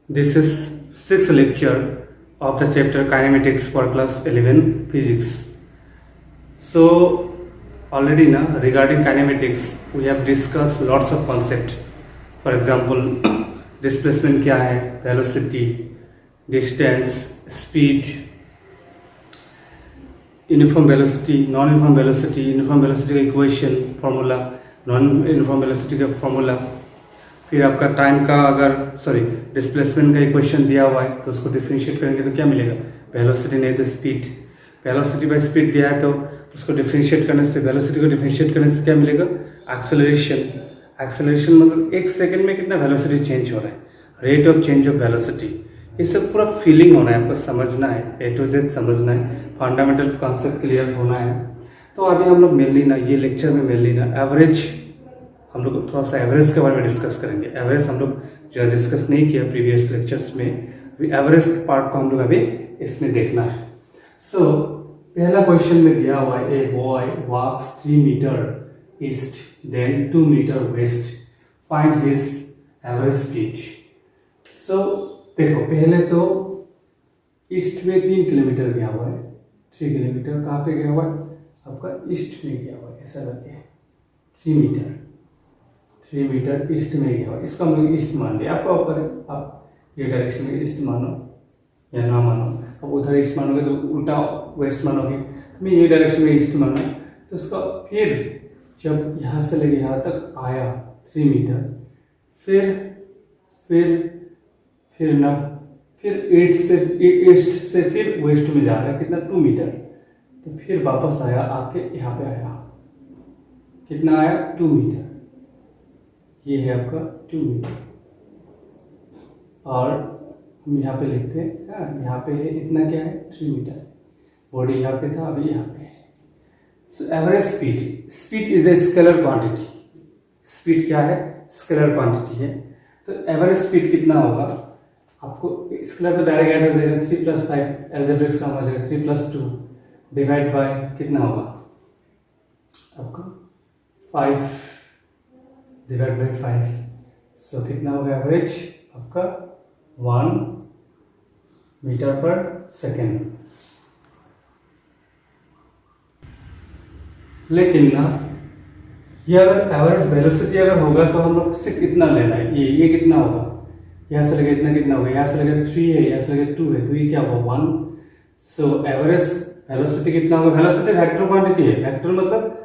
This is sixth lecture of the chapter kinematics for class 11 physics. So already now regarding kinematics we have discussed lots of concepts. For example, displacement क्या है, velocity, distance, speed, uniform velocity, non-uniform velocity, uniform velocity का equation formula, non-uniform velocity का formula, फिर आपका time का displacement का equation दिया हुआ है तो उसको डिफरेंशिएट करेंगे तो क्या मिलेगा, वेलोसिटी नहीं तो स्पीड, वेलोसिटी बाय स्पीड दिया है तो उसको डिफरेंशिएट करने से, वेलोसिटी को डिफरेंशिएट करने से क्या मिलेगा, एक्सेलरेशन। एक्सेलरेशन मतलब एक सेकंड में कितना वेलोसिटी चेंज हो रहा है, rate of change of velocity. ये सब पूरा फीलिंग होना है, आपको समझना है, ए टू जेड समझना है, फंडामेंटल कॉन्सेप्ट क्लियर होना है। तो अभी हम लोग मेनली ना ये लेक्चर में मेनली ना एवरेज, हम लोग थोड़ा सा एवरेज के बारे में डिस्कस करेंगे। एवरेज हम लोग जो डिस्कस नहीं किया प्रीवियस लेक्चर्स में, अभी एवरेज पार्ट को हम लोग अभी इसमें देखना है। सो पहला क्वेश्चन में दिया हुआ है, a boy walks 3 metre east then 2 metre west, find his average speed. So देखो पहले तो ईस्ट में 3 किलोमीटर गया हुआ है, 3 किलोमीटर कहाँ पे गया हुआ है, आपका ईस्ट में गया हुआ है, ऐसा लगे 3 मीटर ईस्ट में गया हुआ है। इसका हम ईस्ट मान लिया, आपका ऊपर है, आप ये डायरेक्शन में ईस्ट मानो या ना मानो। अब उधर ईस्ट मानोगे तो उल्टा वेस्ट मानोगे, मैं ये डायरेक्शन में ईस्ट माना तो उसका फिर जब यहाँ से लेके यहाँ तक आया 3 मीटर, फिर ना फिर ईस्ट से फिर वेस्ट में जा रहा है, कितना 2 मीटर, तो फिर वापस आया, आके यहाँ पे आया, कितना आया 2 मीटर, ये है आपका 2 मीटर। और हम यहाँ पे लिखते हैं, यहाँ पे है इतना क्या है 3 मीटर, बॉडी यहाँ पे था, अभी यहाँ पे है। सो average speed, speed is a scalar quantity, speed क्या है, स्केलर क्वांटिटी है। तो एवरेज स्पीड कितना होगा, आपको स्केलर तो डायरेक्ट ऐड हो जाएगा, 3 + 5 एल्जेब्रिक सम हो जाएगा, 3 + 2 डिवाइड बाय कितना होगा आपका 5 डिवाइड बाई 5। सो कितना होगा एवरेज आपका 1 मीटर पर सेकेंड। लेकिन ना ये अगर एवरेज वेलोसिटी अगर होगा तो हम लोग से कितना लेना है, ये कितना होगा, यहाँ से लगे इतना कितना होगा, यहाँ से लगे 3 है, यहाँ से लगे 2 है, तो ये क्या होगा 1। सो एवरेज वेलोसिटी कितना होगा, वेलोसिटी वेक्टर क्वांटिटी है, वेक्टर मतलब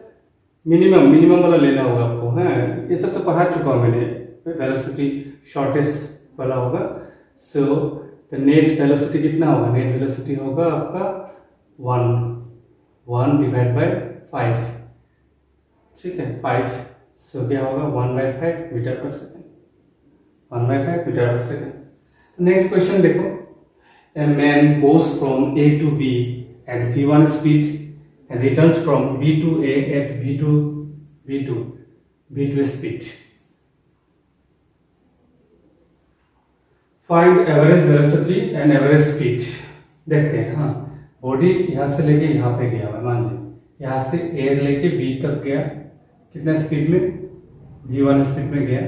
मिनिमम वाला लेना होगा आपको, है ये सब तो पढ़ा चुका हूँ मैंने, वेलोसिटी शॉर्टेस्ट वाला होगा। सो द नेट वेलोसिटी कितना होगा, नेट वेलोसिटी होगा आपका 1 डिवाइड बाय 5, ठीक है 5। सो क्या होगा 1/5 metre per second, 1/5 metre per second. Next question देखो, a man goes from A to B at v1 speed and returns from B to A at B2 speed. Find average velocity and average speed. देखते हैं, हाँ body यहाँ से लेके यहाँ पे गया हुआ, मान लीजिए यहाँ से A लेके B तक गया, कितना स्पीड में, V1 स्पीड में गया,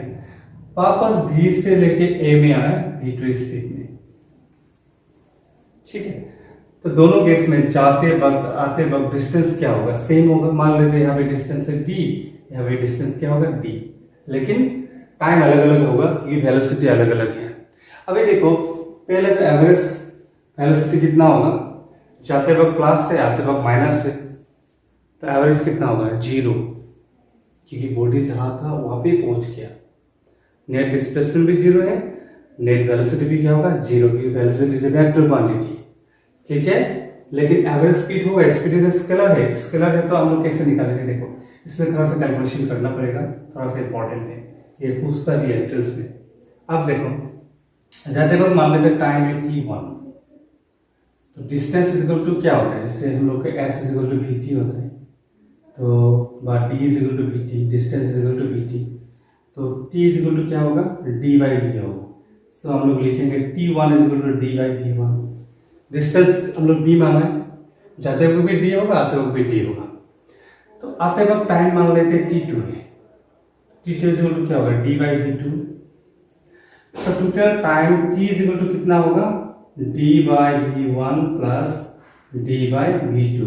वापस B से लेके A में आया V2 स्पीड में, ठीक है। तो दोनों केस में जाते वक्त आते वक्त डिस्टेंस क्या होगा, सेम होगा। मान लेते हैं यहाँ पे डिस्टेंस है d, यहाँ पे डिस्टेंस क्या होगा d, लेकिन टाइम अलग अलग होगा क्योंकि वेलोसिटी अलग अलग है। अभी देखो पहले तो एवरेज वेलोसिटी कितना होगा, जाते वक्त प्लस से आते वक्त माइनस से, तो एवरेज कितना होगा 0, क्योंकि बॉडी जहाँ था वहां पे पहुंच गया। नेट डिस्प्लेसमेंट भी 0 है, नेट वेलोसिटी भी क्या होगा 0, क्योंकि velocity is a vector quantity, ठीक है। लेकिन एवरेज स्पीड होगा, स्पीड इज स्केलर है, स्केलर है तो हम लोग कैसे निकालेंगे, देखो इसमें थोड़ा सा कैलकुलेशन करना पड़ेगा, थोड़ा सा इंपॉर्टेंट है, ये पूछता भी है एंट्रेंस में। अब देखो जाते वक्त मान लेते टाइम है t1, तो डिस्टेंस इज इक्वल टू क्या होता है, जैसे हम लोग का s is equal to vt होता है, तो d is equal to vt, distance is equal to vt, तो t इज इक्वल टू क्या होगा d/v होगा। सो हम लोग लिखेंगे t1 is equal to d/v1। Distance हम लोग d माना है, जाते वक्त भी d होगा, आते वक्त भी d होगा। तो आते वक्त टाइम मान लेते हैं t2 है, t2 क्या होगा d/v2। तो total time t is equal to कितना होगा, d by v1 plus d by v2।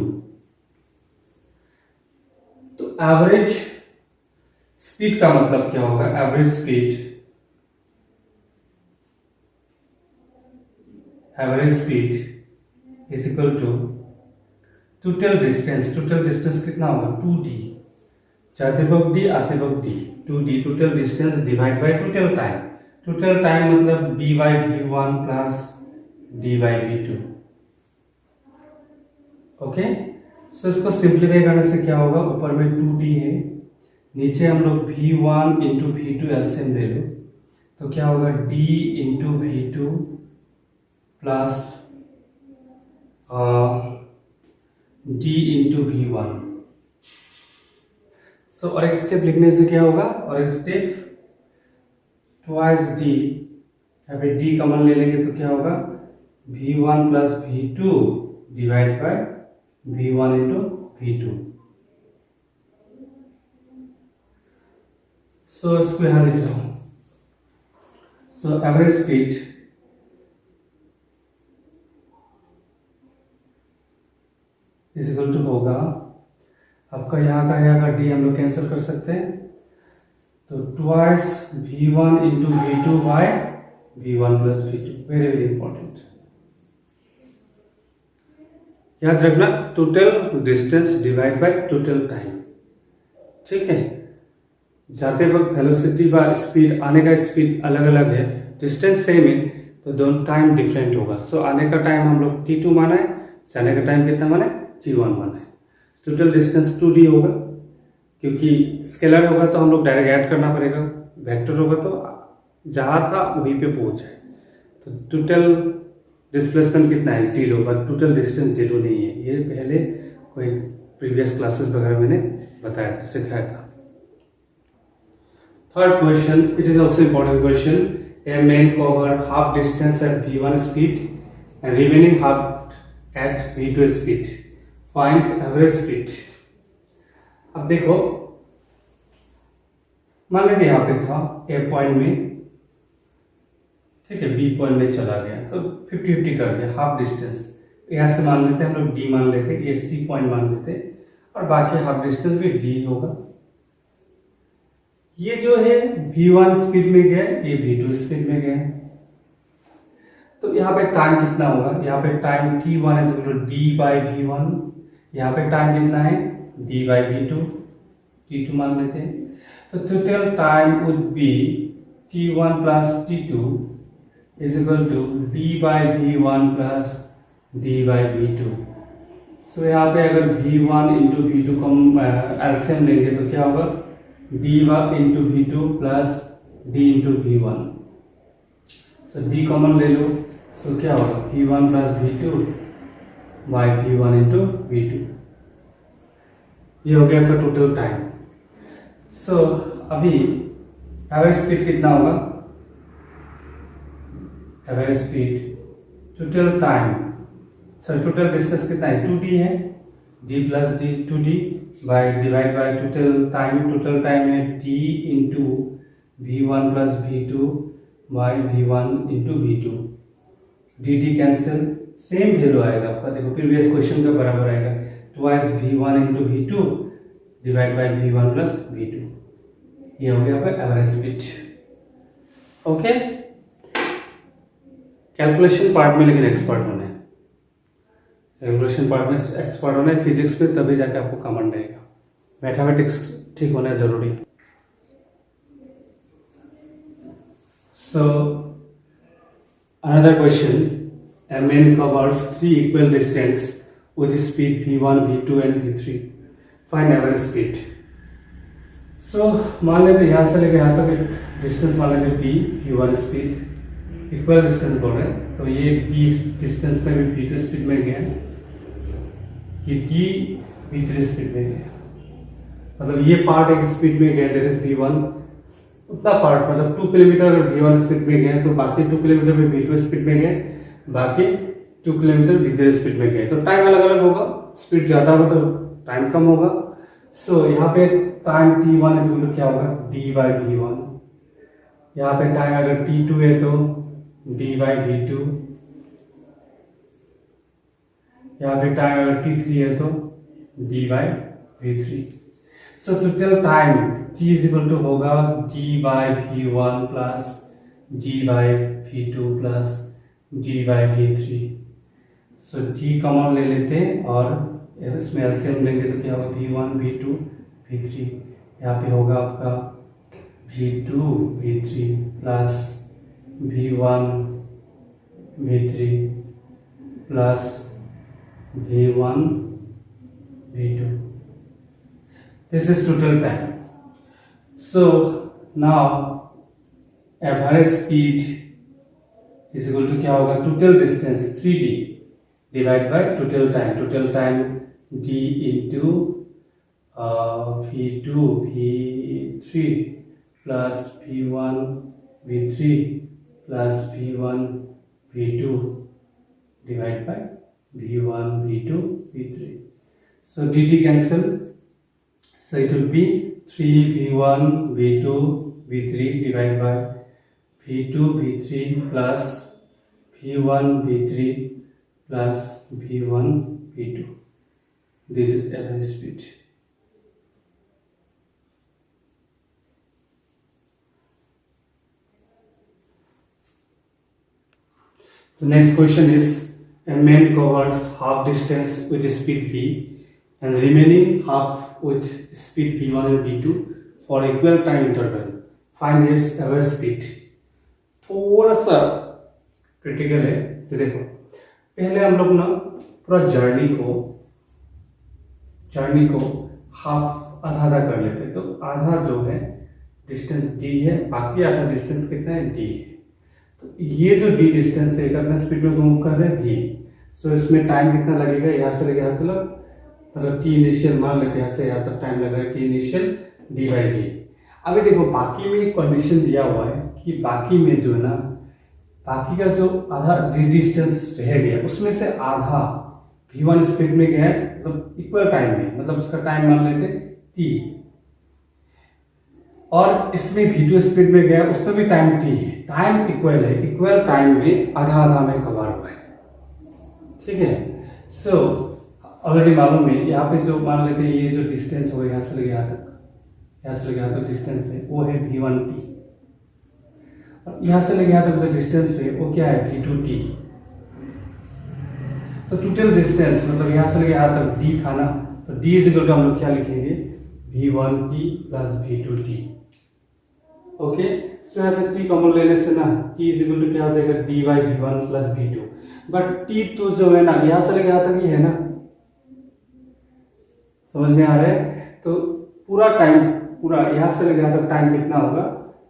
तो एवरेज स्पीड का मतलब क्या होगा, average speed is equal to total distance कितना होगा 2d, जाते वक्त d आते वक्त d, 2d total distance divide by total time मतलब d by v1 plus d by v2। Okay, so इसको सिंप्लीफाई करने से क्या होगा, ऊपर में 2d है, नीचे हम लोग v1 इंटू v2 एलसीएम ले लो तो क्या होगा d into v2 plus d into v1। सो और एक स्टेप लिखने से क्या होगा, और एक स्टेप ट्वाइस d, यहाँ पे d कॉमन ले लेंगे तो क्या होगा v1 plus v2 divide by v1 into v2। So इसको यहां लिख रहा हूं। So average speed is equal to होगा, आपका यहाँ का डी हम लोग कैंसिल कर सकते हैं, तो twice v1 into v2 by v1 plus v2। Very very important, याद रखना total distance divide by total time. ठीक है, जाते वक्त वेलोसिटी व स्पीड, आने का स्पीड अलग अलग है, डिस्टेंस सेम है तो दोनों टाइम डिफरेंट होगा। सो आने का टाइम हम लोग t2 माना है, जाने का टाइम कितना माना है t1 माना है। टोटल डिस्टेंस 2d होगा, क्योंकि स्केलर होगा तो हम लोग डायरेक्ट ऐड करना पड़ेगा, वेक्टर होगा तो जहाँ था वहीं पे पहुंच जाए। तो टोटल डिस्प्लेसमेंट कितना है 0, बट टोटल डिस्टेंस 0 नहीं है। ये पहले कोई प्रीवियस क्लासेस वगैरह मैंने बताया था, सिखाया था। Third question, it is also important question. A man cover half distance at v1 speed and remaining half at v2 speed. Find average speed. अब देखो, मान लेते यहाँ पे था A पॉइंट में, ठीक है, B पॉइंट में चला गया तो 50-50 कर दिया, हाफ डिस्टेंस। यहाँ से मान लेते हम लोग D मान लेते, ये C पॉइंट मान लेते और बाकी हाफ डिस्टेंस भी D होगा। ये जो है v1 स्पीड में गया, ये v2 स्पीड में गया, तो यहाँ पे टाइम कितना होगा, यहाँ पे time t1 is equal to d by v1, यहाँ पे टाइम कितना है d बाई v2, t2 मान लेते हैं। तो total time would be t1 plus t2 is equal to d by v1 plus d by v2। So यहाँ पे अगर v1 इंटू v2 को एलसीएम लेंगे तो क्या होगा d1 into v2 plus d into v1। सो d कॉमन ले लो, सो क्या होगा v1 plus v2 by v1 into v2। ये हो गया आपका टोटल टाइम। सो अभी एवरेज स्पीड कितना होगा, average speed total time, sir total distance कितना है 2d है, d plus d 2d by divide by total time है d into v1 plus v2 by v1 into v2। dt cancel, same value आएगा आपका, देखो previous question का बराबर आएगा, twice v1 into v2 divide by v1 plus v2। ये हो गया आपका average speed. Okay, calculation part में लेकिन एक्सपर्ट होना है, कैलकुलेशन पार्ट में एक्सपर्ट होना है, फिजिक्स में तभी जाके आपको कमांड आएगा, मैथमेटिक्स ठीक होना जरूरी है। So another question, a man covers 3 equal distance with speed v1, v2 and v3. Find average speed. So मान लेते यहाँ से लेकर यहाँ तक एक डिस्टेंस मान लेते d, v1 speed equal distance बोल रहे हैं, तो ये d डिस्टेंस में भी v2 स्पीड में गया, ये d v3 स्पीड में गया, मतलब ये पार्ट एक स्पीड में गया दैट इज v1, उतना पार्ट मतलब 2 किलोमीटर अगर v1 स्पीड में गया तो बाकी 2 किलोमीटर में v2 स्पीड में गए, बाकी 2 किलोमीटर v3 स्पीड में गए, तो टाइम अलग अलग होगा, स्पीड ज्यादा होगा तो टाइम कम होगा। सो यहाँ पे time t1 is equal to क्या होगा d बाई v1 यहाँ पे टाइम अगर t2 है तो d बाई v2, यहाँ पे टाइम अगर t3 है तो d by v3। So total time t is equal to होगा d by v1 plus d by v2 plus d by v3। So d common ले लेते हैं और इसमें एलसीएम लेंगे तो क्या होगा v1 v2 v3। यहाँ पे होगा आपका v2 v3 plus v1 v3 plus v1 v2। This is total time. So now average speed is equal to क्या होगा total distance 3d divided by total time। total time d into v2 v3 plus v1 v3 plus v1 v2 divided by v1 v2 v3। so dt cancel, so it will be 3v1 v2 v3 divided by v2 v3 plus v1 v3 plus v1 v2। this is average speed। The next question is a man covers half distance with speed v and remaining half with speed v1 and v2 for equal time interval। find his average speed। थोड़ा सा critical है। तो देखो पहले हम लोग ना पूरा जर्नी को हाफ आधा आधा कर लेते। तो आधा जो है डिस्टेंस d है, बाकी आधा डिस्टेंस कितना है d है। तो ये जो d डिस्टेंस है कितना स्पीड में मूव कर रहे हैं v। सो इसमें टाइम कितना लगेगा, यहाँ से लेके यहाँ मतलब t इनिशियल मान लेते हैं, यहाँ से यहाँ तक टाइम लग रहा है t initial d by v। अभी देखो बाकी में एक कंडीशन दिया हुआ है कि बाकी में जो है ना, बाकी का जो आधा डिस्टेंस रह गया उसमें से आधा v1 स्पीड में गया है, मतलब इक्वल टाइम में, मतलब उसका टाइम मान लेते t। और इसमें v2 स्पीड में गया उसमें भी टाइम t है, टाइम इक्वल है, इक्वल टाइम में आधा आधा में कवर हुआ है। ठीक है। सो ऑलरेडी मालूम है, यहाँ पे जो मान लेते हैं ये जो डिस्टेंस होगा यहाँ से लेके यहाँ तक, यहाँ से लेके यहाँ तक डिस्टेंस है वो है v1t, और यहाँ से लेके यहाँ तक जो डिस्टेंस है वो क्या है v2t। तो टोटल डिस्टेंस मतलब यहाँ से लेके यहाँ तक d था ना, तो d इज इक्वल टू हम लोग क्या लिखेंगे v1t प्लस v2t। ओके। सो यहाँ से t कॉमन लेने से ना t इज इक्वल टू क्या हो जाएगा d by v1 plus v2। But t तो जो है ना यहाँ से लेके यहाँ तक ही है ना, समझ में आ रहा है। तो पूरा टाइम, पूरा यहाँ से लेके यहाँ तक टाइम कितना होगा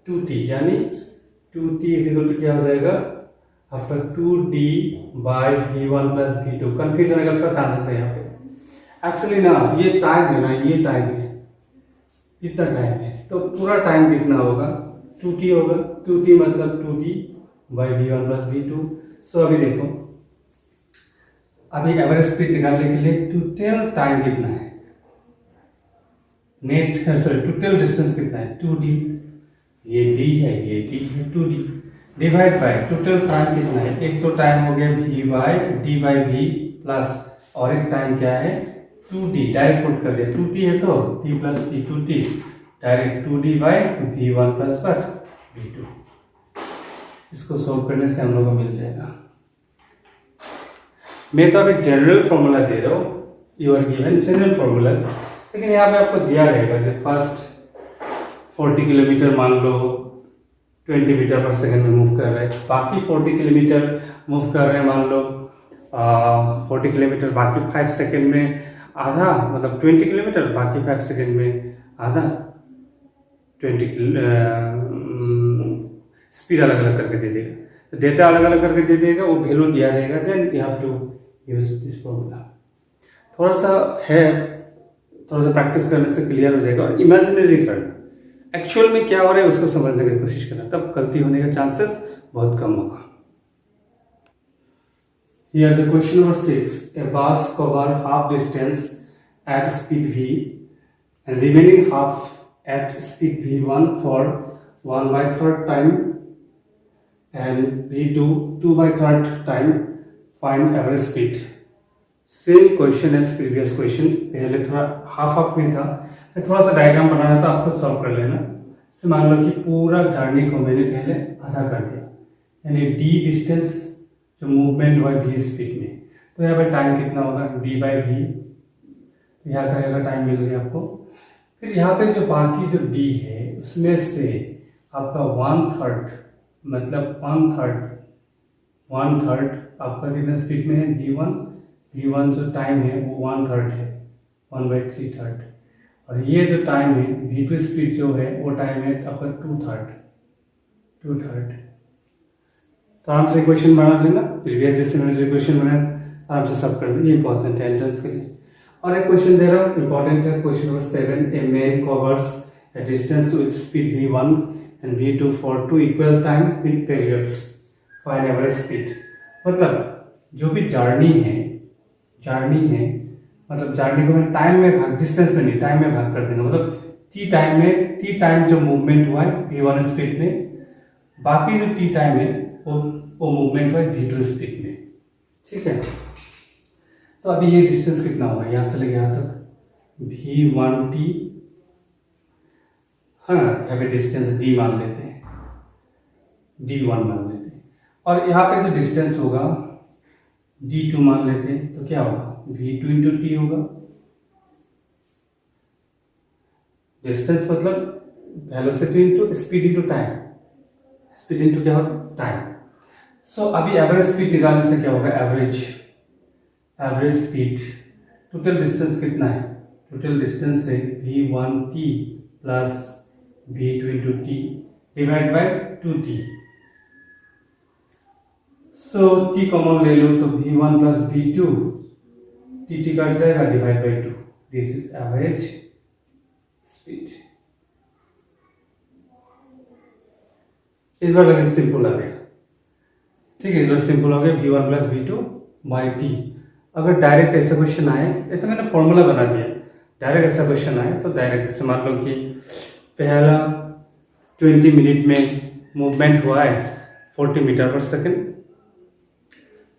2t, यानी 2t इज इक्वल टू क्या हो जाएगा after 2d by v1 plus v2। Confuse होने का थोड़ा चांसेस है यहाँ पे। एक्चुअली ना ये टाइम है ना, ये टाइम है, इतना टाइम है, तो पूरा टाइम कितना होगा 2t होगा। 2t मतलब 2d by v1 plus v2। सो अभी देखो, अभी एवरेज स्पीड निकालने के लिए टोटल टाइम कितना है, टोटल डिस्टेंस कितना है 2d, ये d है, ये d है 2d, divide by total time कितना है। एक तो टाइम हो गया v by d by v plus, और एक टाइम क्या है 2d, डायरेक्ट पुट कर दिया 2t है तो t plus t 2t, direct 2d by v1 plus v2। इसको सोल्व करने से हम लोग को मिल जाएगा। मैं तो अभी जनरल फॉर्मूला दे रहा हूँ, you are given general formulas, लेकिन यहाँ पे आपको दिया रहेगा जैसे फर्स्ट 40 किलोमीटर मान लो 20 मीटर पर सेकंड में मूव कर रहे हैं, बाकी 40 किलोमीटर मूव कर रहे हैं मान लो 40 किलोमीटर, बाकी 5 सेकंड में आधा, मतलब 20 किलोमीटर, बाकी 5 सेकंड में आधा, 20 स्पीड अलग अलग करके दे देगा, तो डेटा अलग अलग करके दे देगा, वो वैल्यू दिया रहेगा, then you have to use this formula. थोड़ा सा है, थोड़ा सा प्रैक्टिस करने से क्लियर हो जाएगा, और इमेजिनरी करना, एक्चुअल में क्या हो रहा है उसको समझने की कोशिश करना, तब गलती होने का चांसेस बहुत कम होगा। Here the question number 6, a bus cover half distance at speed v and remaining half at speed v1 for 1/3 time and V2 2/3 time. Find average speed. Same question as previous question, पहले थोड़ा half में था, मैं थोड़ा सा diagram बनाया था, आप खुद सॉल्व कर लेना। से मान लो कि पूरा जर्नी को मैंने पहले आधा कर दिया, यानी डी डिस्टेंस जो मूवमेंट हुआ वी स्पीड में, तो यहाँ पे टाइम कितना होगा d/v, तो यहाँ का यहाँ टाइम मिल गया आपको। फिर यहाँ पे जो बाकी जो d है उसमें से आपका 1/3 मतलब 1/3 आपका कितना स्पीड में है v1 जो टाइम है वो 1/3 है, 1/3, और ये जो टाइम है v2 स्पीड जो है वो टाइम है आपका 2/3। तो आराम से क्वेश्चन बना लेना, प्रीवियस जैसे मैंने जो क्वेश्चन बनाया आराम से सब कर देना, ये इंपॉर्टेंट है एंट्रेंस के लिए। और एक क्वेश्चन दे रहा हूँ इंपॉर्टेंट है, question number 7, a man covers a distance with speed v1 and v2 for 2 equal time in periods, find average speed। मतलब जो भी जर्नी है मतलब जर्नी को मैं टाइम में भाग, डिस्टेंस में नहीं, टाइम में भाग कर देना, मतलब टी टाइम जो मूवमेंट हुआ है v1 स्पीड में, बाकी जो टी टाइम है वो मूवमेंट हुआ है v2 स्पीड में, ठीक है। तो अभी ये डिस्टेंस कितना होगा यहाँ से लेके यहाँ तक v1t, हाँ यहाँ पे डिस्टेंस d मान लेते हैं, d1 मान लेते हैं, और यहाँ पे जो डिस्टेंस होगा d2 मान लेते हैं, तो क्या होगा v2 इंटू टी होगा। डिस्टेंस मतलब velocity into speed into time, speed into क्या होता है टाइम। सो अभी एवरेज स्पीड निकालने से क्या होगा, एवरेज स्पीड, टोटल डिस्टेंस कितना है, टोटल डिस्टेंस है v1t plus v2 into T divide by 2t। So t common ले लो तो v1 plus v2, T cut जाएगा divide by 2, this is average speed. इस बार लेकिन सिंपल आ गया, ठीक है, इस बार सिंपल हो गया v1 plus v2 by T. अगर डायरेक्ट ऐसा क्वेश्चन आए, ये तो मैंने फॉर्मूला बना दिया, डायरेक्ट ऐसा क्वेश्चन आए तो डायरेक्ट जैसे मान लो कि पहला 20 मिनट में मूवमेंट हुआ है 40 metre per second,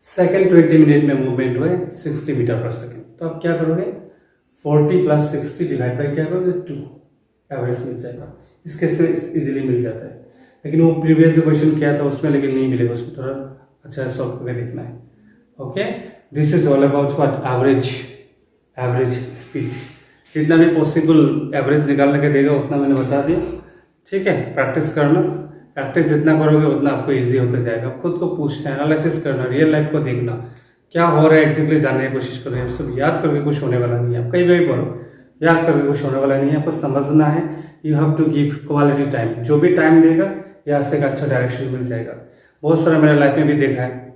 second 20 minute में मूवमेंट हुआ है 60 मीटर पर सेकेंड, तो आप क्या करोगे 40 प्लस 60 डिवाइड बाई क्या करोगे 2, एवरेज मिल जाएगा। इस केस में इजीली मिल जाता है, लेकिन वो प्रीवियस जो क्वेश्चन किया था उसमें लेकिन नहीं मिलेगा, उसमें थोड़ा अच्छा सॉल्व करके देखना है। Okay, this is all about what average speed. जितना भी पॉसिबल एवरेज निकालने के देगा उतना मैंने बता दिया, ठीक है। प्रैक्टिस करना, प्रैक्टिस जितना करोगे उतना आपको इजी होता जाएगा। खुद को पूछना, एनालिसिस करना, रियल लाइफ को देखना, क्या हो रहा है एग्जैक्टली जानने की कोशिश करो। ये सब याद करके कुछ होने वाला नहीं है, आप कहीं भी पढ़ो, याद करके कुछ होने वाला नहीं है, आपको समझना है। You have to give quality time, जो भी टाइम देगा यहाँ से एक अच्छा डायरेक्शन मिल जाएगा। बहुत सारा मेरे लाइफ में भी देखा है,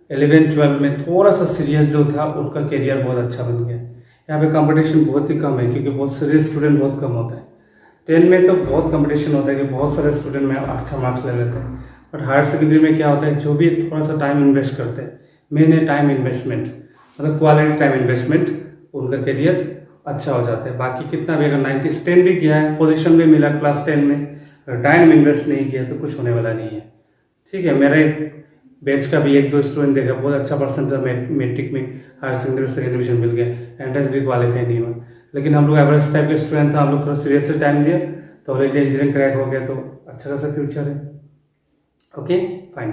11-12 में थोड़ा सा सीरियस जो था उनका करियर बहुत अच्छा बन गया। यहाँ पे कंपटीशन बहुत ही कम है क्योंकि बहुत सीरियस स्टूडेंट बहुत कम होता है। 10 में तो बहुत कंपटीशन होता है कि बहुत सारे स्टूडेंट में अच्छा मार्क्स ले लेते हैं, बट हायर सेकेंडरी में क्या होता है, जो भी थोड़ा सा टाइम इन्वेस्ट करते हैं, मेन है टाइम इन्वेस्टमेंट, मतलब क्वालिटी टाइम इन्वेस्टमेंट, उनका करियर अच्छा हो जाता है। बाकी कितना भी अगर 90 10 भी किया है, पोजीशन भी मिला क्लास 10 में, अगर टाइम इन्वेस्ट नहीं किया तो कुछ होने वाला नहीं है, ठीक है। मेरे बैच का भी 1-2 स्टूडेंट देखा, बहुत अच्छा परसेंटेज मैट्रिक में हायर सेकेंडरी सेकेंड डिवीजन मिल गया, एंट्रेंस भी क्वालिफाई नहीं हुआ। लेकिन हम लोग एवरेज टाइप के स्टूडेंट था, हम लोग थोड़ा सीरियसली टाइम दिया तो ऑलरेडी इंजीनियरिंग क्रैक हो गया, तो अच्छा खासा फ्यूचर है। Okay fine.